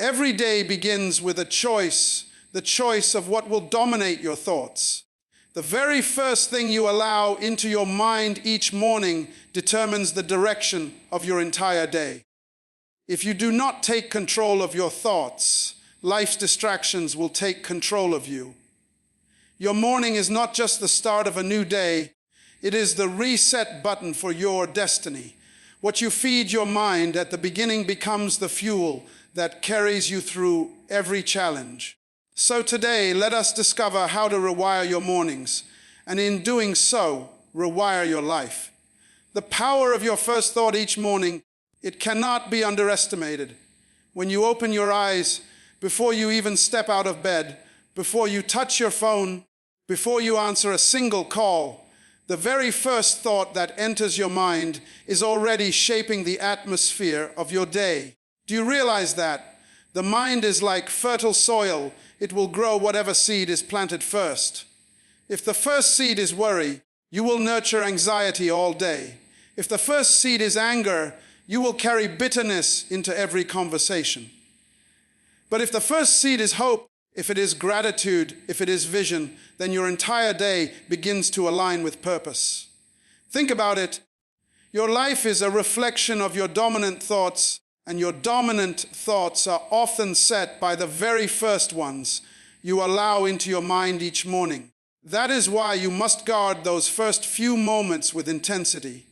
Every day begins with a choice, the choice of what will dominate your thoughts. The very first thing you allow into your mind each morning determines the direction of your entire day. If you do not take control of your thoughts, life's distractions will take control of you. Your morning is not just the start of a new day, it is the reset button for your destiny. What you feed your mind at the beginning becomes the fuel that carries you through every challenge. So today, let us discover how to rewire your mornings, and in doing so, rewire your life. The power of your first thought each morning, it cannot be underestimated. When you open your eyes, before you even step out of bed, before you touch your phone, before you answer a single call, the very first thought that enters your mind is already shaping the atmosphere of your day. Do you realize that? The mind is like fertile soil. It will grow whatever seed is planted first. If the first seed is worry, you will nurture anxiety all day. If the first seed is anger, you will carry bitterness into every conversation. But if the first seed is hope, if it is gratitude, if it is vision, then your entire day begins to align with purpose. Think about it. Your life is a reflection of your dominant thoughts, and your dominant thoughts are often set by the very first ones you allow into your mind each morning. That is why you must guard those first few moments with intensity.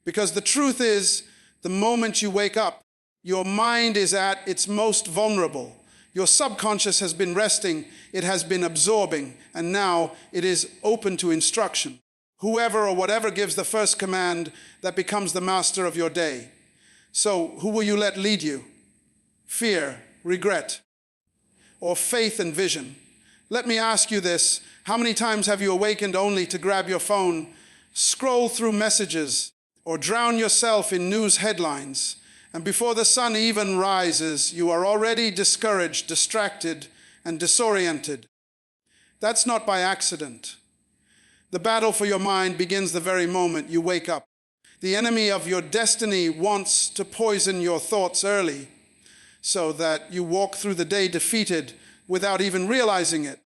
Because the truth is, the moment you wake up, your mind is at its most vulnerable. Your subconscious has been resting, it has been absorbing, and now it is open to instruction. Whoever or whatever gives the first command, that becomes the master of your day. So who will you let lead you? Fear, regret, or faith and vision? Let me ask you this. How many times have you awakened only to grab your phone, scroll through messages, or drown yourself in news headlines? And before the sun even rises, you are already discouraged, distracted, and disoriented. That's not by accident. The battle for your mind begins the very moment you wake up. The enemy of your destiny wants to poison your thoughts early so that you walk through the day defeated without even realizing it.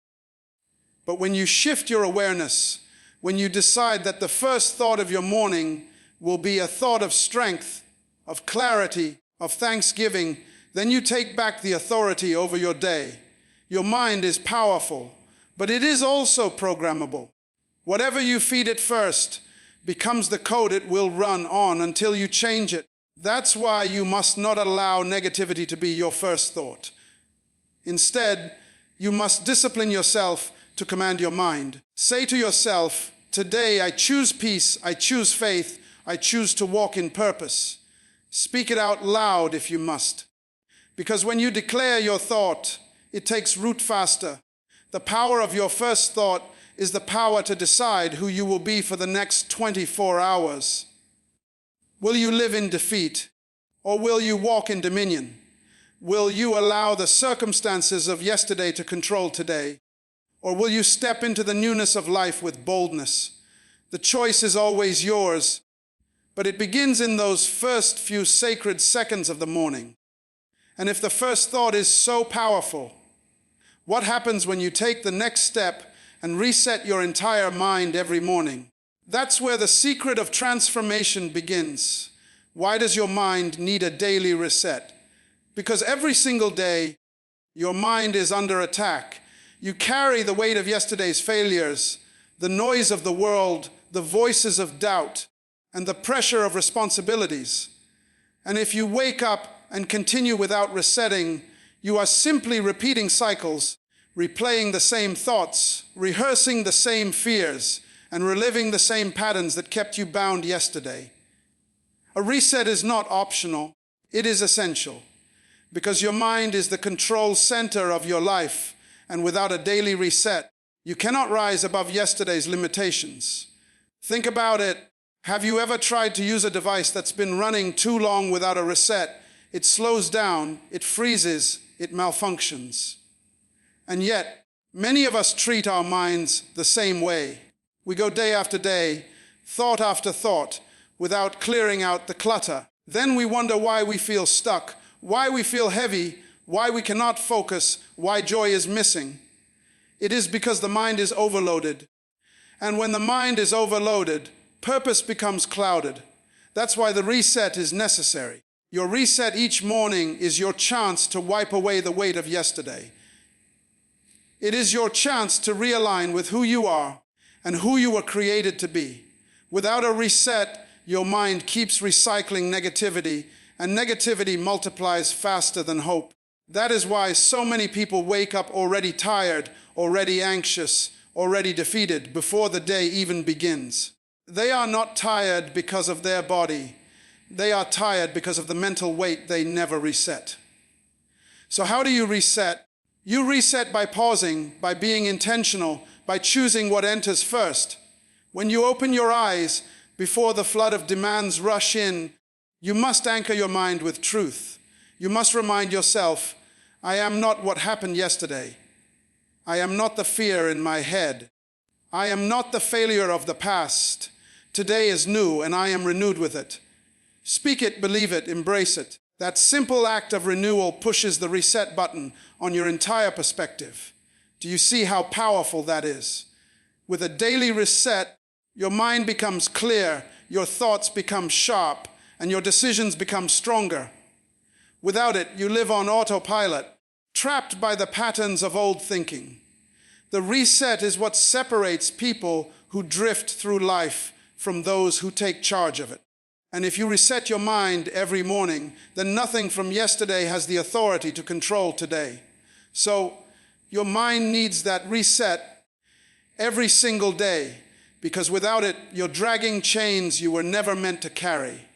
But when you shift your awareness, when you decide that the first thought of your morning will be a thought of strength, of clarity, of thanksgiving, then you take back the authority over your day. Your mind is powerful, but it is also programmable. Whatever you feed it first becomes the code it will run on until you change it. That's why you must not allow negativity to be your first thought. Instead, you must discipline yourself to command your mind. Say to yourself, today I choose peace, I choose faith, I choose to walk in purpose. Speak it out loud if you must. Because when you declare your thought, it takes root faster. The power of your first thought is the power to decide who you will be for the next 24 hours. Will you live in defeat, or will you walk in dominion? Will you allow the circumstances of yesterday to control today, or will you step into the newness of life with boldness? The choice is always yours. But it begins in those first few sacred seconds of the morning. And if the first thought is so powerful, what happens when you take the next step and reset your entire mind every morning? That's where the secret of transformation begins. Why does your mind need a daily reset? Because every single day, your mind is under attack. You carry the weight of yesterday's failures, the noise of the world, the voices of doubt, and the pressure of responsibilities. And if you wake up and continue without resetting, you are simply repeating cycles, replaying the same thoughts, rehearsing the same fears, and reliving the same patterns that kept you bound yesterday. A reset is not optional, it is essential, because your mind is the control center of your life, and without a daily reset, you cannot rise above yesterday's limitations. Think about it. Have you ever tried to use a device that's been running too long without a reset? It slows down, it freezes, it malfunctions. And yet, many of us treat our minds the same way. We go day after day, thought after thought, without clearing out the clutter. Then we wonder why we feel stuck, why we feel heavy, why we cannot focus, why joy is missing. It is because the mind is overloaded. And when the mind is overloaded, purpose becomes clouded. That's why the reset is necessary. Your reset each morning is your chance to wipe away the weight of yesterday. It is your chance to realign with who you are and who you were created to be. Without a reset, your mind keeps recycling negativity, and negativity multiplies faster than hope. That is why so many people wake up already tired, already anxious, already defeated before the day even begins. They are not tired because of their body. They are tired because of the mental weight they never reset. So how do you reset? You reset by pausing, by being intentional, by choosing what enters first. When you open your eyes before the flood of demands rush in, you must anchor your mind with truth. You must remind yourself, I am not what happened yesterday. I am not the fear in my head. I am not the failure of the past. Today is new and I am renewed with it. Speak it, believe it, embrace it. That simple act of renewal pushes the reset button on your entire perspective. Do you see how powerful that is? With a daily reset, your mind becomes clear, your thoughts become sharp, and your decisions become stronger. Without it, you live on autopilot, trapped by the patterns of old thinking. The reset is what separates people who drift through life from those who take charge of it. And if you reset your mind every morning, then nothing from yesterday has the authority to control today. So your mind needs that reset every single day, because without it, you're dragging chains you were never meant to carry.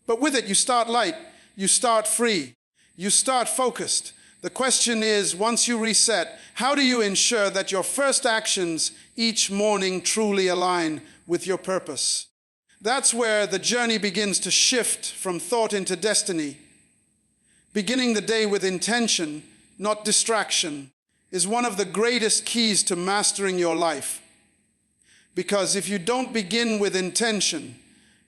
But with it, you start light, you start free, you start focused. The question is, once you reset, how do you ensure that your first actions each morning truly align with your purpose? That's where the journey begins to shift from thought into destiny. Beginning the day with intention, not distraction, is one of the greatest keys to mastering your life. Because if you don't begin with intention,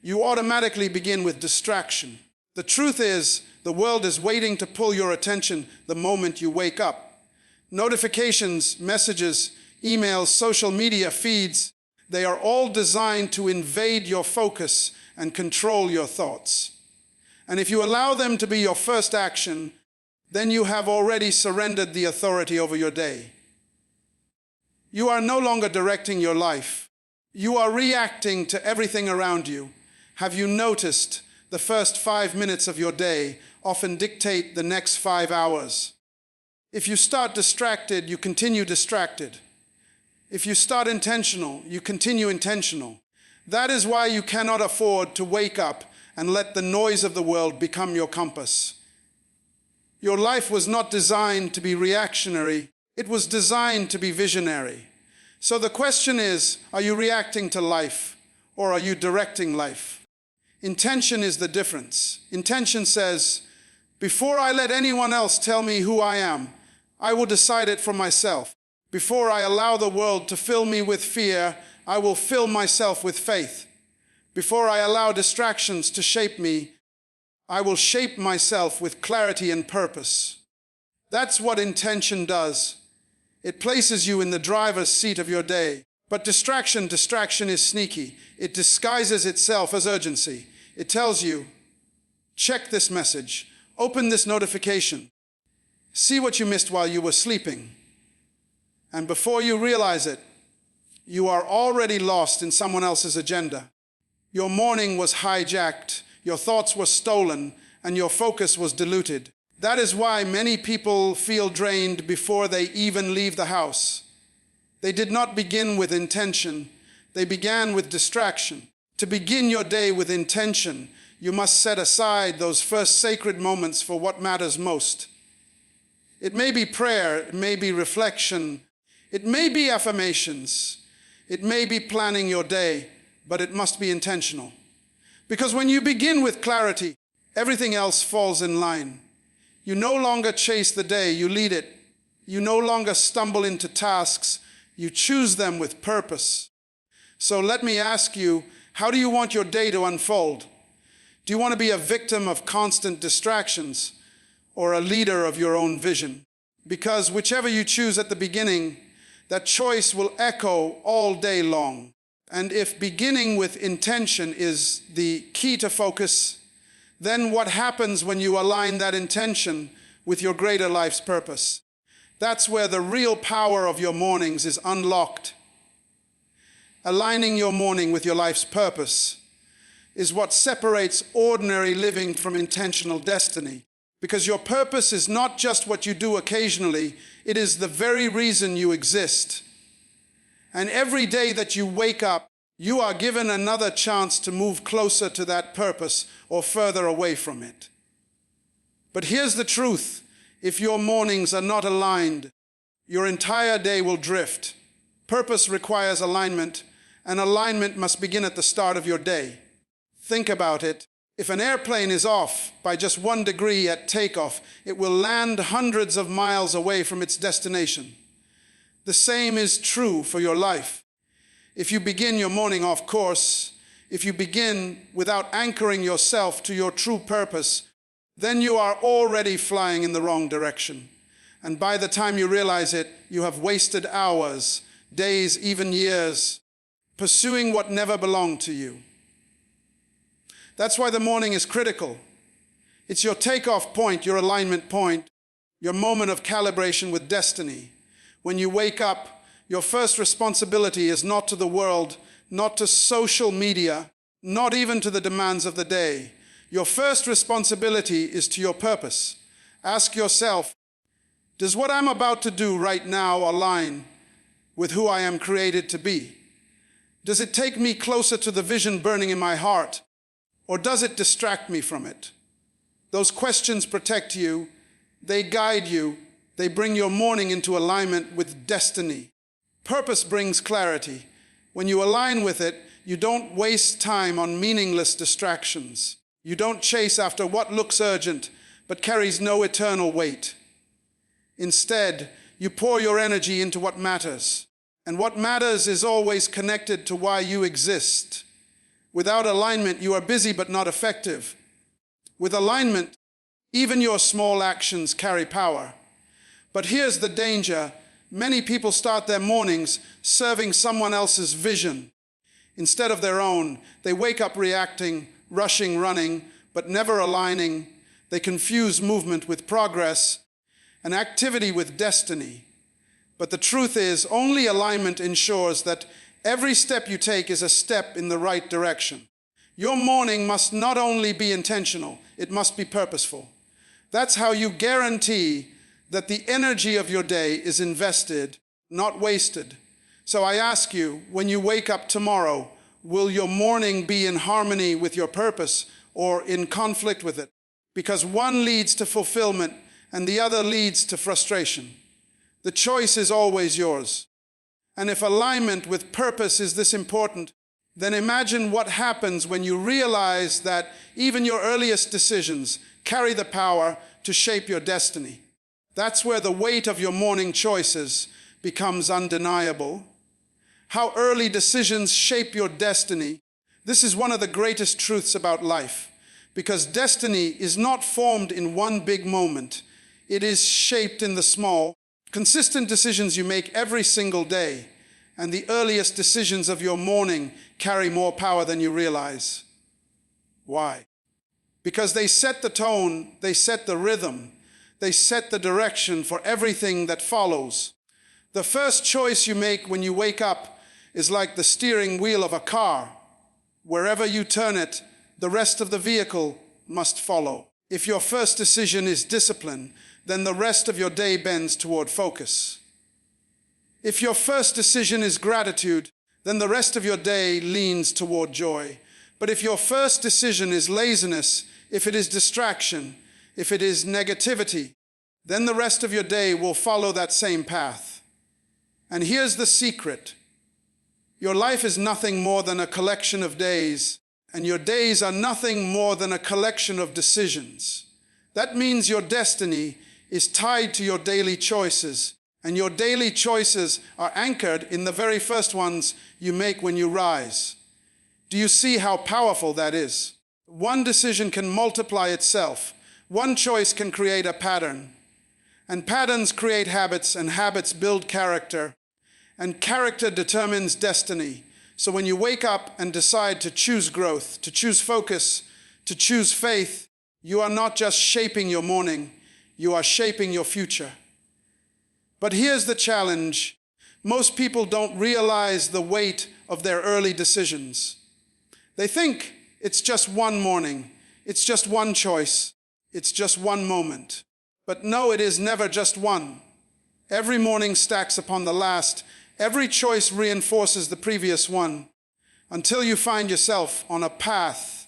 you automatically begin with distraction. The truth is, the world is waiting to pull your attention the moment you wake up. Notifications, messages, emails, social media feeds, they are all designed to invade your focus and control your thoughts. And if you allow them to be your first action, then you have already surrendered the authority over your day. You are no longer directing your life. You are reacting to everything around you. Have you noticed the first 5 minutes of your day often dictate the next 5 hours? If you start distracted, you continue distracted. If you start intentional, you continue intentional. That is why you cannot afford to wake up and let the noise of the world become your compass. Your life was not designed to be reactionary. It was designed to be visionary. So the question is, are you reacting to life or are you directing life? Intention is the difference. Intention says, before I let anyone else tell me who I am, I will decide it for myself. Before I allow the world to fill me with fear, I will fill myself with faith. Before I allow distractions to shape me, I will shape myself with clarity and purpose. That's what intention does. It places you in the driver's seat of your day. But distraction is sneaky. It disguises itself as urgency. It tells you, check this message, open this notification, see what you missed while you were sleeping. And before you realize it, you are already lost in someone else's agenda. Your morning was hijacked, your thoughts were stolen, and your focus was diluted. That is why many people feel drained before they even leave the house. They did not begin with intention, they began with distraction. To begin your day with intention, you must set aside those first sacred moments for what matters most. It may be prayer, it may be reflection, it may be affirmations, it may be planning your day, but it must be intentional. Because when you begin with clarity, everything else falls in line. You no longer chase the day, you lead it. You no longer stumble into tasks, you choose them with purpose. So let me ask you, how do you want your day to unfold? Do you want to be a victim of constant distractions? or a leader of your own vision. Because whichever you choose at the beginning, that choice will echo all day long. And if beginning with intention is the key to focus, then what happens when you align that intention with your greater life's purpose? That's where the real power of your mornings is unlocked. Aligning your morning with your life's purpose is what separates ordinary living from intentional destiny. Because your purpose is not just what you do occasionally, it is the very reason you exist. And every day that you wake up, you are given another chance to move closer to that purpose or further away from it. But here's the truth. If your mornings are not aligned, your entire day will drift. Purpose requires alignment, and alignment must begin at the start of your day. Think about it. If an airplane is off by just 1 degree at takeoff, it will land hundreds of miles away from its destination. The same is true for your life. If you begin your morning off course, if you begin without anchoring yourself to your true purpose, then you are already flying in the wrong direction. And by the time you realize it, you have wasted hours, days, even years, pursuing what never belonged to you. That's why the morning is critical. It's your takeoff point, your alignment point, your moment of calibration with destiny. When you wake up, your first responsibility is not to the world, not to social media, not even to the demands of the day. Your first responsibility is to your purpose. Ask yourself, does what I'm about to do right now align with who I am created to be? Does it take me closer to the vision burning in my heart, or does it distract me from it? Those questions protect you, they guide you, they bring your morning into alignment with destiny. Purpose brings clarity. When you align with it, you don't waste time on meaningless distractions. You don't chase after what looks urgent, but carries no eternal weight. Instead, you pour your energy into what matters. And what matters is always connected to why you exist. Without alignment, you are busy but not effective. With alignment, even your small actions carry power. But here's the danger. Many people start their mornings serving someone else's vision instead of their own. They wake up reacting, rushing, running, but never aligning. They confuse movement with progress and activity with destiny. But the truth is, only alignment ensures that every step you take is a step in the right direction. Your morning must not only be intentional, it must be purposeful. That's how you guarantee that the energy of your day is invested, not wasted. So I ask you, when you wake up tomorrow, will your morning be in harmony with your purpose or in conflict with it? Because one leads to fulfillment and the other leads to frustration. The choice is always yours. And if alignment with purpose is this important, then imagine what happens when you realize that even your earliest decisions carry the power to shape your destiny. That's where the weight of your morning choices becomes undeniable. How early decisions shape your destiny. This is one of the greatest truths about life, because destiny is not formed in one big moment. It is shaped in the small, consistent decisions you make every single day. And the earliest decisions of your morning carry more power than you realize. Why? Because they set the tone, they set the rhythm, they set the direction for everything that follows. The first choice you make when you wake up is like the steering wheel of a car. Wherever you turn it, the rest of the vehicle must follow. If your first decision is discipline, then the rest of your day bends toward focus. If your first decision is gratitude, then the rest of your day leans toward joy. But if your first decision is laziness, if it is distraction, if it is negativity, then the rest of your day will follow that same path. And here's the secret. Your life is nothing more than a collection of days, and your days are nothing more than a collection of decisions. That means your destiny is tied to your daily choices, and your daily choices are anchored in the very first ones you make when you rise. Do you see how powerful that is? One decision can multiply itself. One choice can create a pattern, and patterns create habits, and habits build character, and character determines destiny. So when you wake up and decide to choose growth, to choose focus, to choose faith, you are not just shaping your morning, you are shaping your future. But here's the challenge. Most people don't realize the weight of their early decisions. They think it's just one morning, it's just one choice, it's just one moment. But no, it is never just one. Every morning stacks upon the last. Every choice reinforces the previous one, until you find yourself on a path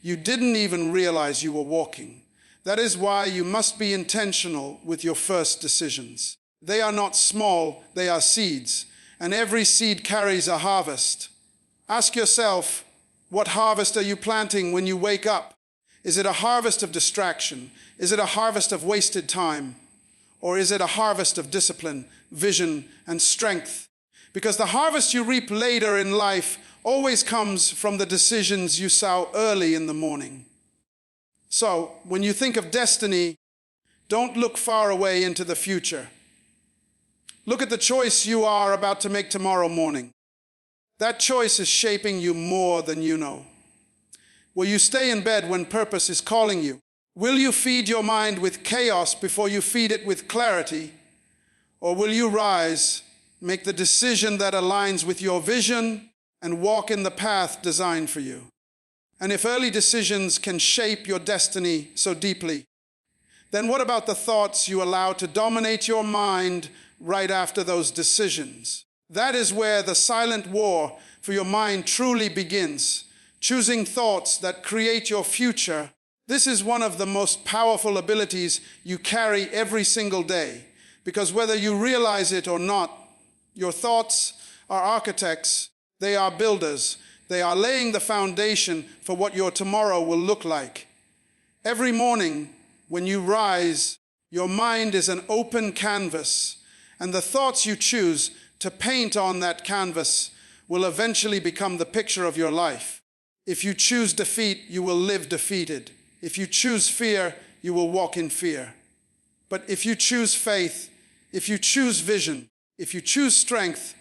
you didn't even realize you were walking. That is why you must be intentional with your first decisions. They are not small, they are seeds, and every seed carries a harvest. Ask yourself, what harvest are you planting when you wake up? Is it a harvest of distraction? Is it a harvest of wasted time? Or is it a harvest of discipline, vision, and strength? Because the harvest you reap later in life always comes from the decisions you sow early in the morning. So, when you think of destiny, don't look far away into the future. Look at the choice you are about to make tomorrow morning. That choice is shaping you more than you know. Will you stay in bed when purpose is calling you? Will you feed your mind with chaos before you feed it with clarity? Or will you rise, make the decision that aligns with your vision, and walk in the path designed for you? And if early decisions can shape your destiny so deeply, then what about the thoughts you allow to dominate your mind right after those decisions? That is where the silent war for your mind truly begins. Choosing thoughts that create your future. This is one of the most powerful abilities you carry every single day, because whether you realize it or not, your thoughts are architects, they are builders, they are laying the foundation for what your tomorrow will look like. Every morning when you rise, your mind is an open canvas, and the thoughts you choose to paint on that canvas will eventually become the picture of your life. If you choose defeat, you will live defeated. If you choose fear, you will walk in fear. But if you choose faith, if you choose vision, if you choose strength,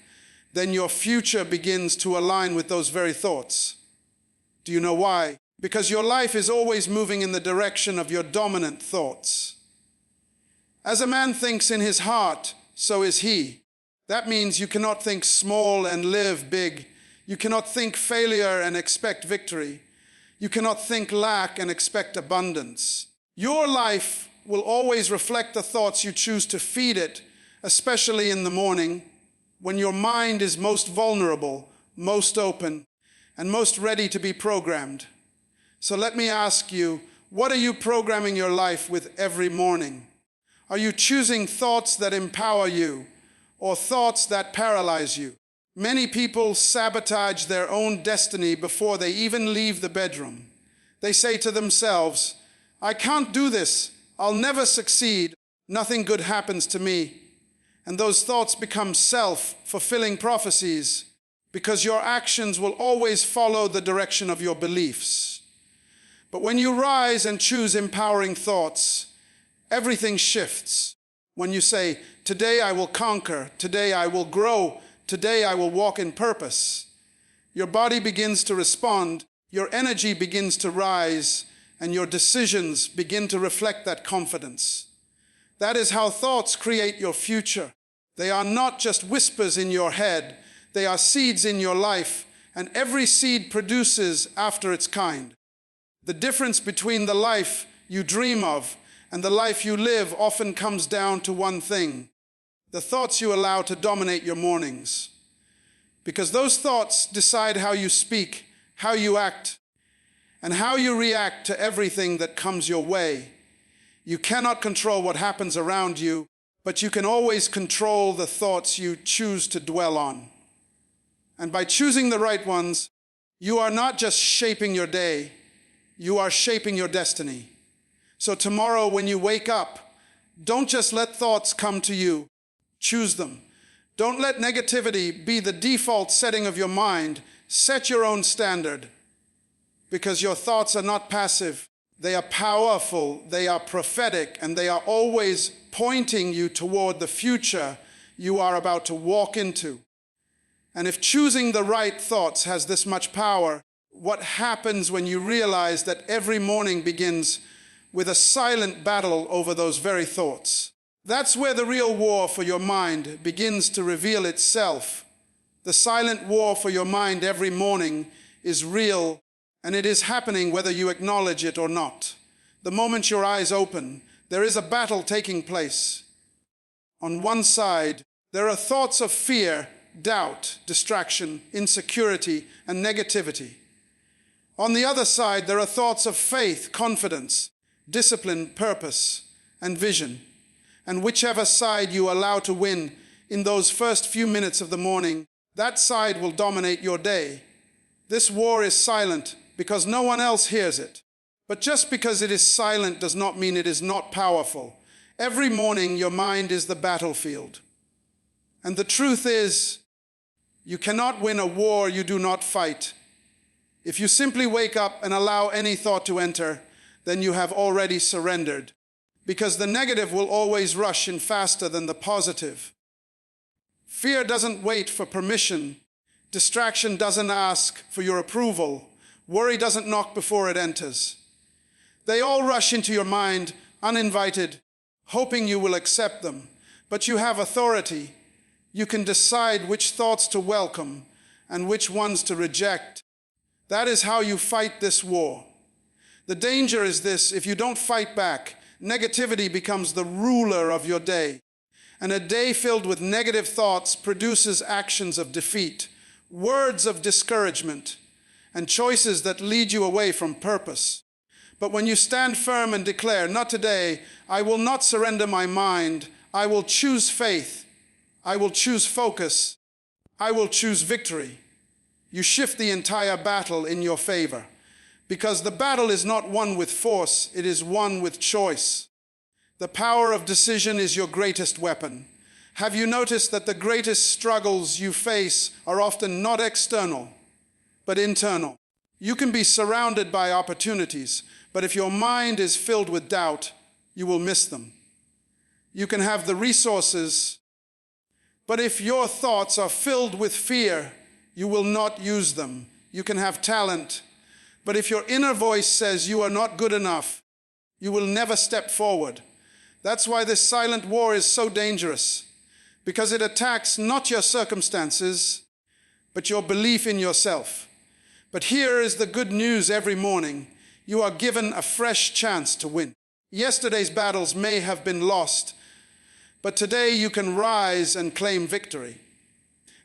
then your future begins to align with those very thoughts. Do you know why? Because your life is always moving in the direction of your dominant thoughts. As a man thinks in his heart, so is he. That means you cannot think small and live big. You cannot think failure and expect victory. You cannot think lack and expect abundance. Your life will always reflect the thoughts you choose to feed it, especially in the morning, when your mind is most vulnerable, most open, and most ready to be programmed. So let me ask you, what are you programming your life with every morning? Are you choosing thoughts that empower you, or thoughts that paralyze you? Many people sabotage their own destiny before they even leave the bedroom. They say to themselves, I can't do this, I'll never succeed, nothing good happens to me. And those thoughts become self-fulfilling prophecies, because your actions will always follow the direction of your beliefs. But when you rise and choose empowering thoughts, everything shifts. When you say, today I will conquer, today I will grow, today I will walk in purpose, your body begins to respond, your energy begins to rise, and your decisions begin to reflect that confidence. That is how thoughts create your future. They are not just whispers in your head, they are seeds in your life, and every seed produces after its kind. The difference between the life you dream of and the life you live often comes down to one thing: the thoughts you allow to dominate your mornings. Because those thoughts decide how you speak, how you act, and how you react to everything that comes your way. You cannot control what happens around you, but you can always control the thoughts you choose to dwell on. And by choosing the right ones, you are not just shaping your day, you are shaping your destiny. So tomorrow when you wake up, don't just let thoughts come to you, choose them. Don't let negativity be the default setting of your mind. Set your own standard, because your thoughts are not passive, They are powerful, they are prophetic, and they are always pointing you toward the future you are about to walk into. And if choosing the right thoughts has this much power, what happens when you realize that every morning begins with a silent battle over those very thoughts? That's where the real war for your mind begins to reveal itself. The silent war for your mind every morning is real, and it is happening whether you acknowledge it or not. The moment your eyes open, there is a battle taking place. On one side, there are thoughts of fear, doubt, distraction, insecurity, and negativity. On the other side, there are thoughts of faith, confidence, discipline, purpose, and vision. And whichever side you allow to win in those first few minutes of the morning, that side will dominate your day. This war is silent because no one else hears it. But just because it is silent does not mean it is not powerful. Every morning, your mind is the battlefield. And the truth is, you cannot win a war you do not fight. If you simply wake up and allow any thought to enter, then you have already surrendered, because the negative will always rush in faster than the positive. Fear doesn't wait for permission. Distraction doesn't ask for your approval. Worry doesn't knock before it enters. They all rush into your mind uninvited, hoping you will accept them. But you have authority. You can decide which thoughts to welcome and which ones to reject. That is how you fight this war. The danger is this: if you don't fight back, negativity becomes the ruler of your day. And a day filled with negative thoughts produces actions of defeat, words of discouragement, and choices that lead you away from purpose. But when you stand firm and declare, "Not today, I will not surrender my mind, I will choose faith, I will choose focus, I will choose victory," you shift the entire battle in your favor. Because the battle is not won with force, it is won with choice. The power of decision is your greatest weapon. Have you noticed that the greatest struggles you face are often not external, but internal? You can be surrounded by opportunities, but if your mind is filled with doubt, you will miss them. You can have the resources, but if your thoughts are filled with fear, you will not use them. You can have talent, but if your inner voice says you are not good enough, you will never step forward. That's why this silent war is so dangerous, because it attacks not your circumstances, but your belief in yourself. But here is the good news: every morning, you are given a fresh chance to win. Yesterday's battles may have been lost, but today you can rise and claim victory.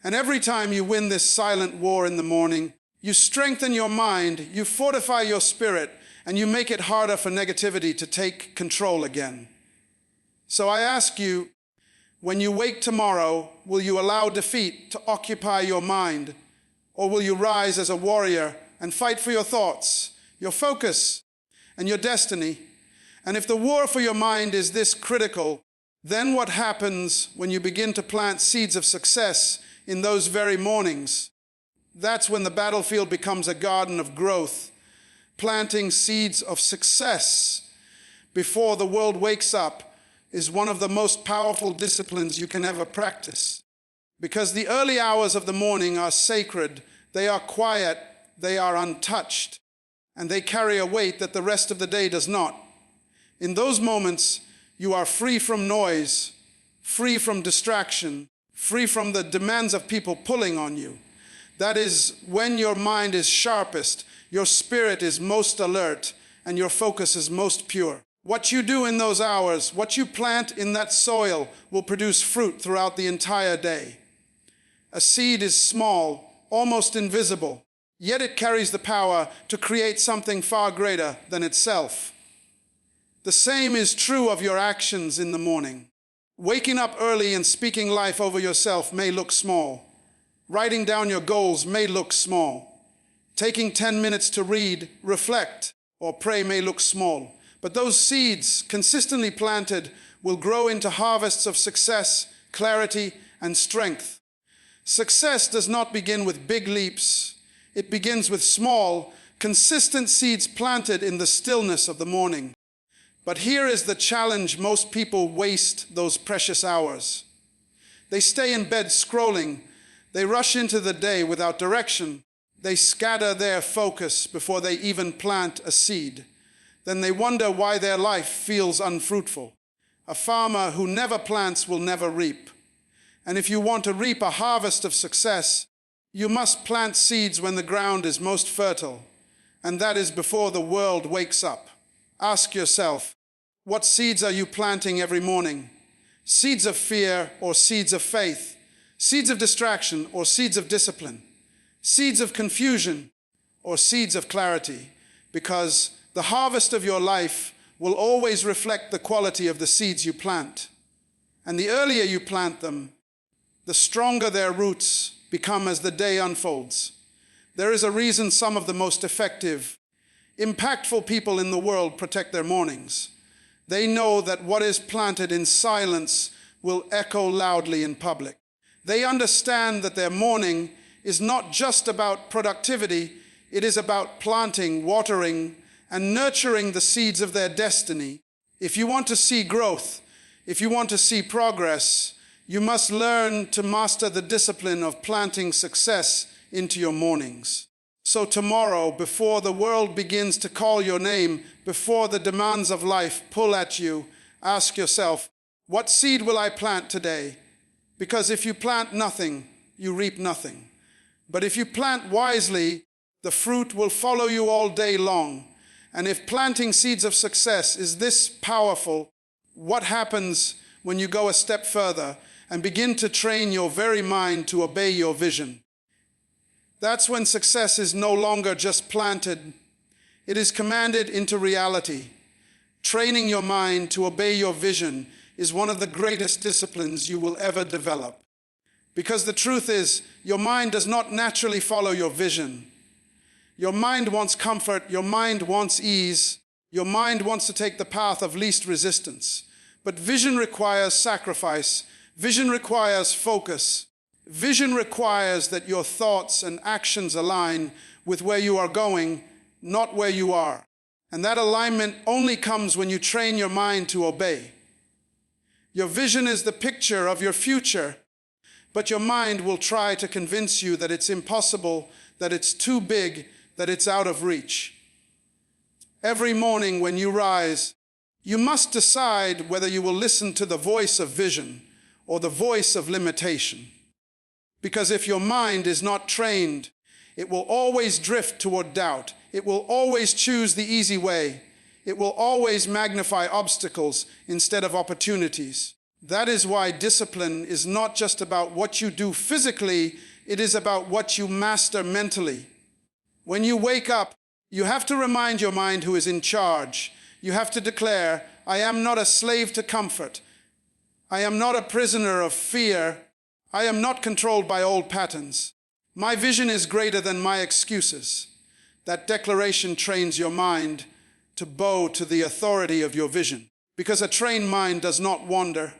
And every time you win this silent war in the morning, you strengthen your mind, you fortify your spirit, and you make it harder for negativity to take control again. So I ask you, when you wake tomorrow, will you allow defeat to occupy your mind? Or will you rise as a warrior and fight for your thoughts, your focus, and your destiny? And if the war for your mind is this critical, then what happens when you begin to plant seeds of success in those very mornings? That's when the battlefield becomes a garden of growth. Planting seeds of success before the world wakes up is one of the most powerful disciplines you can ever practice. Because the early hours of the morning are sacred, they are quiet, they are untouched, and they carry a weight that the rest of the day does not. In those moments, you are free from noise, free from distraction, free from the demands of people pulling on you. That is when your mind is sharpest, your spirit is most alert, and your focus is most pure. What you do in those hours, what you plant in that soil, will produce fruit throughout the entire day. A seed is small, almost invisible, yet it carries the power to create something far greater than itself. The same is true of your actions in the morning. Waking up early and speaking life over yourself may look small. Writing down your goals may look small. Taking 10 minutes to read, reflect, or pray may look small. But those seeds, consistently planted, will grow into harvests of success, clarity, and strength. Success does not begin with big leaps. It begins with small, Consistent seeds planted in the stillness of the morning. But here is the challenge: most people waste those precious hours. They stay in bed scrolling. They rush into the day without direction. They scatter their focus before they even plant a seed. Then they wonder why their life feels unfruitful. A farmer who never plants will never reap. And if you want to reap a harvest of success, you must plant seeds when the ground is most fertile. And that is before the world wakes up. Ask yourself, what seeds are you planting every morning? Seeds of fear or seeds of faith? Seeds of distraction or seeds of discipline? Seeds of confusion or seeds of clarity? Because the harvest of your life will always reflect the quality of the seeds you plant. And the earlier you plant them, the stronger their roots become as the day unfolds. There is a reason some of the most effective, impactful people in the world protect their mornings. They know that what is planted in silence will echo loudly in public. They understand that their morning is not just about productivity, it is about planting, watering, and nurturing the seeds of their destiny. If you want to see growth, if you want to see progress, you must learn to master the discipline of planting success into your mornings. So tomorrow, before the world begins to call your name, before the demands of life pull at you, ask yourself, what seed will I plant today? Because if you plant nothing, you reap nothing. But if you plant wisely, the fruit will follow you all day long. And if planting seeds of success is this powerful, what happens when you go a step further and begin to train your very mind to obey your vision? That's when success is no longer just planted. It is commanded into reality. Training your mind to obey your vision is one of the greatest disciplines you will ever develop. Because the truth is, your mind does not naturally follow your vision. Your mind wants comfort, your mind wants ease, your mind wants to take the path of least resistance. But vision requires sacrifice, vision requires focus. Vision requires that your thoughts and actions align with where you are going, not where you are. And that alignment only comes when you train your mind to obey. Your vision is the picture of your future, but your mind will try to convince you that it's impossible, that it's too big, that it's out of reach. Every morning when you rise, you must decide whether you will listen to the voice of vision or the voice of limitation. Because if your mind is not trained, it will always drift toward doubt. It will always choose the easy way. It will always magnify obstacles instead of opportunities. That is why discipline is not just about what you do physically, it is about what you master mentally. When you wake up, you have to remind your mind who is in charge. You have to declare, I am not a slave to comfort. I am not a prisoner of fear. I am not controlled by old patterns. My vision is greater than my excuses. That declaration trains your mind to bow to the authority of your vision. Because a trained mind does not wander,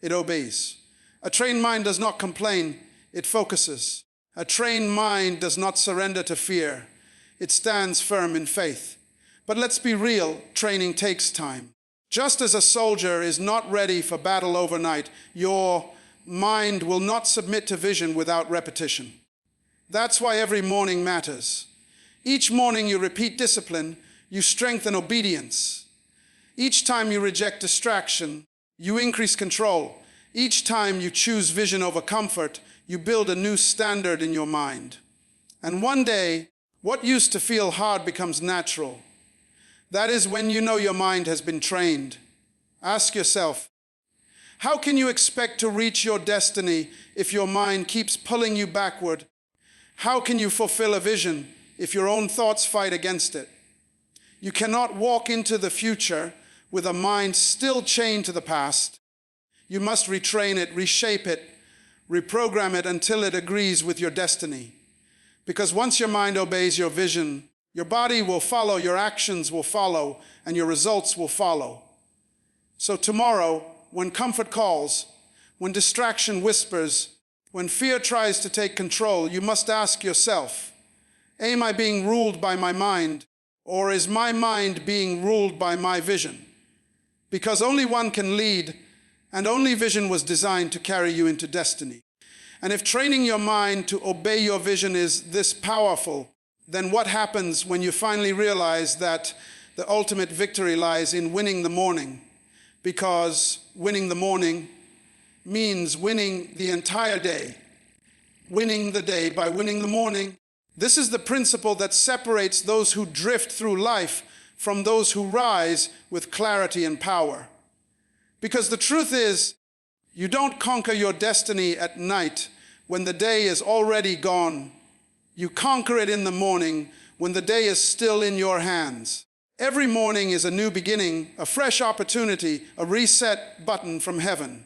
it obeys. A trained mind does not complain, it focuses. A trained mind does not surrender to fear, it stands firm in faith. But let's be real, training takes time. Just as a soldier is not ready for battle overnight, your mind will not submit to vision without repetition. That's why every morning matters. Each morning you repeat discipline, you strengthen obedience. Each time you reject distraction, you increase control. Each time you choose vision over comfort, you build a new standard in your mind. And one day, what used to feel hard becomes natural. That is when you know your mind has been trained. Ask yourself, how can you expect to reach your destiny if your mind keeps pulling you backward? How can you fulfill a vision if your own thoughts fight against it? You cannot walk into the future with a mind still chained to the past. You must retrain it, reshape it, reprogram it until it agrees with your destiny. Because once your mind obeys your vision, your body will follow, your actions will follow, and your results will follow. So tomorrow, when comfort calls, when distraction whispers, when fear tries to take control, you must ask yourself, Am I being ruled by my mind, or is my mind being ruled by my vision? Because only one can lead, and only vision was designed to carry you into destiny. And if training your mind to obey your vision is this powerful, then what happens when you finally realize that the ultimate victory lies in winning the morning? Because winning the morning means winning the entire day. Winning the day by winning the morning. This is the principle that separates those who drift through life from those who rise with clarity and power. Because the truth is, you don't conquer your destiny at night when the day is already gone. You conquer it in the morning when the day is still in your hands. Every morning is a new beginning, a fresh opportunity, a reset button from heaven.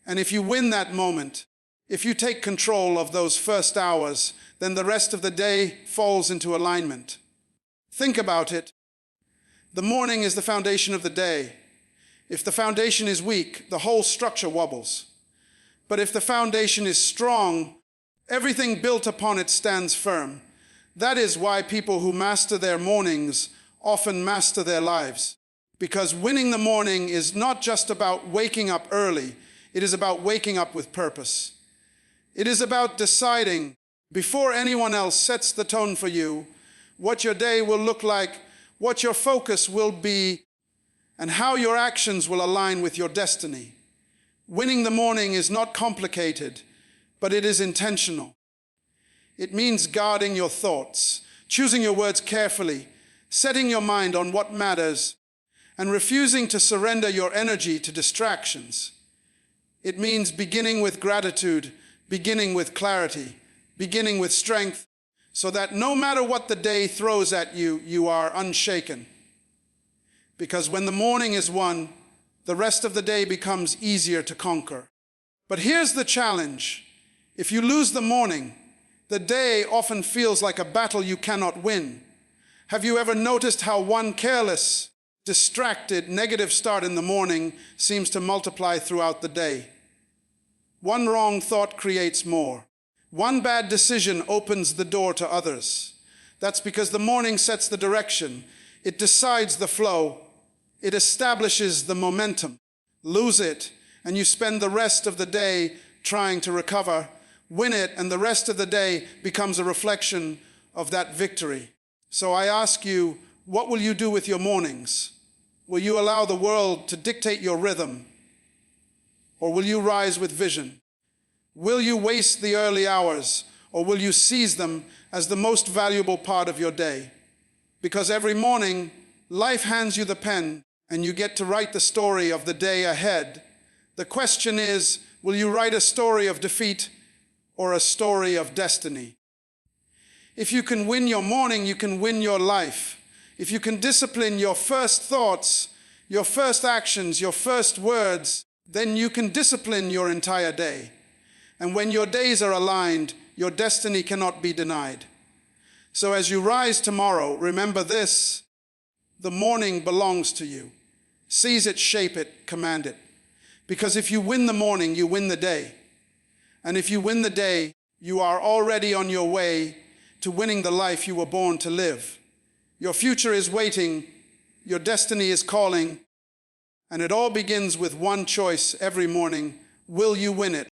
And if you win that moment, if you take control of those first hours, then the rest of the day falls into alignment. Think about it. The morning is the foundation of the day. If the foundation is weak, the whole structure wobbles. But if the foundation is strong, everything built upon it stands firm. That is why people who master their mornings often master their lives. Because winning the morning is not just about waking up early, it is about waking up with purpose. It is about deciding, before anyone else sets the tone for you, what your day will look like, what your focus will be, and how your actions will align with your destiny. Winning the morning is not complicated, but it is intentional. It means guarding your thoughts, choosing your words carefully, setting your mind on what matters, and refusing to surrender your energy to distractions. It means beginning with gratitude, beginning with clarity, beginning with strength, so that no matter what the day throws at you, you are unshaken. Because when the morning is won, the rest of the day becomes easier to conquer. But here's the challenge. If you lose the morning, the day often feels like a battle you cannot win. Have you ever noticed how one careless, distracted, negative start in the morning seems to multiply throughout the day? One wrong thought creates more. One bad decision opens the door to others. That's because the morning sets the direction. It decides the flow. It establishes the momentum. Lose it, and you spend the rest of the day trying to recover. Win it, and the rest of the day becomes a reflection of that victory. So I ask you, what will you do with your mornings? Will you allow the world to dictate your rhythm? Or will you rise with vision? Will you waste the early hours, or will you seize them as the most valuable part of your day? Because every morning, life hands you the pen, and you get to write the story of the day ahead. The question is, will you write a story of defeat or a story of destiny? If you can win your morning, you can win your life. If you can discipline your first thoughts, your first actions, your first words, then you can discipline your entire day. And when your days are aligned, your destiny cannot be denied. So as you rise tomorrow, remember this: the morning belongs to you. Seize it, shape it, command it. Because if you win the morning, you win the day. And if you win the day, you are already on your way to winning the life you were born to live. Your future is waiting, your destiny is calling, and it all begins with one choice every morning. Will you win it?